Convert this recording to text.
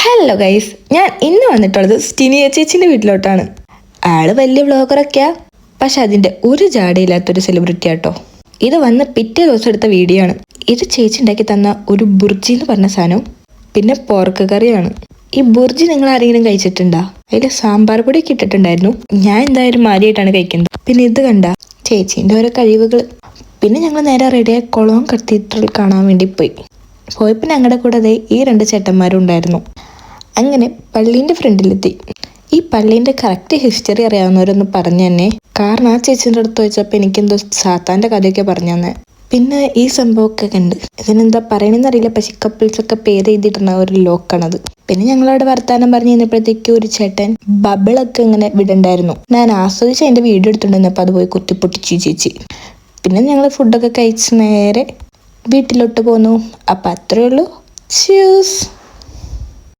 Hello guys, ഞാൻ ഇന്ന് വന്നിട്ടുള്ളത് സ്റ്റിനിയ ചേച്ചിൻ്റെ വീട്ടിലോട്ടാണ്. ആള് വലിയ വ്ളോഗറൊക്കെയാ, പക്ഷെ അതിൻ്റെ ഒരു ജാടയില്ലാത്തൊരു സെലിബ്രിറ്റി ആട്ടോ. ഇത് വന്ന് പിറ്റേ ദിവസം എടുത്ത വീഡിയോ ആണ്. ഇത് ചേച്ചി ഉണ്ടാക്കി തന്ന ഒരു ബുർജി എന്ന് പറഞ്ഞ സാധനം, പിന്നെ പോർക്ക് കറിയാണ്. ഈ ബുർജി നിങ്ങൾ ആരെങ്കിലും കഴിച്ചിട്ടുണ്ടോ? അതിൽ സാമ്പാർ പൊടിയൊക്കെ ഇട്ടിട്ടുണ്ടായിരുന്നു. ഞാൻ എന്തായാലും മാരിയായിട്ടാണ് കഴിക്കുന്നത്. പിന്നെ ഇത് കണ്ട ചേച്ചീൻ്റെ ഓരോ കഴിവുകൾ. പിന്നെ ഞങ്ങൾ നേരെ റെഡിയായി കൊളോൺ കത്തീഡ്രൽ കാണാൻ വേണ്ടി പോയപ്പോൾ ഞങ്ങളുടെ കൂടെ അതേ ഈ രണ്ട് ചേട്ടന്മാരും ഉണ്ടായിരുന്നു. അങ്ങനെ പള്ളീൻ്റെ ഫ്രണ്ടിലെത്തി. ഈ പള്ളീൻ്റെ കറക്റ്റ് ഹിസ്റ്ററി അറിയാവുന്നവരൊന്ന് പറഞ്ഞു തന്നെ, കാരണം ആ ചേച്ചീൻ്റെ അടുത്ത് ചോദിച്ചപ്പോൾ എനിക്കെന്തോ സാത്താൻ്റെ കഥയൊക്കെ പറഞ്ഞു തന്നെ. പിന്നെ ഈ സംഭവമൊക്കെ കണ്ട് ഇതിനെന്താ പറയണമെന്ന് അറിയില്ല, പക്ഷെ കപ്പിൾസൊക്കെ പേര് എഴുതിയിടുന്ന ഒരു ലോക്കാണത്. പിന്നെ ഞങ്ങളവിടെ വർത്താനം പറഞ്ഞു കഴിഞ്ഞപ്പോഴത്തേക്ക് ഒരു ചേട്ടൻ ബബിളൊക്കെ ഇങ്ങനെ വിടണ്ടായിരുന്നു. ഞാൻ ആസ്വദിച്ച് അതിൻ്റെ വീഡിയോ എടുത്തിട്ടുണ്ടായിരുന്നു. അപ്പോൾ അത് പോയി കുത്തിപ്പൊട്ടിച്ചു ചേച്ചി. പിന്നെ ഞങ്ങൾ ഫുഡൊക്കെ കഴിച്ച് നേരെ വീട്ടിലോട്ട് പോന്നു. അപ്പം അത്രയേ ഉള്ളൂ. ച്യൂസ്.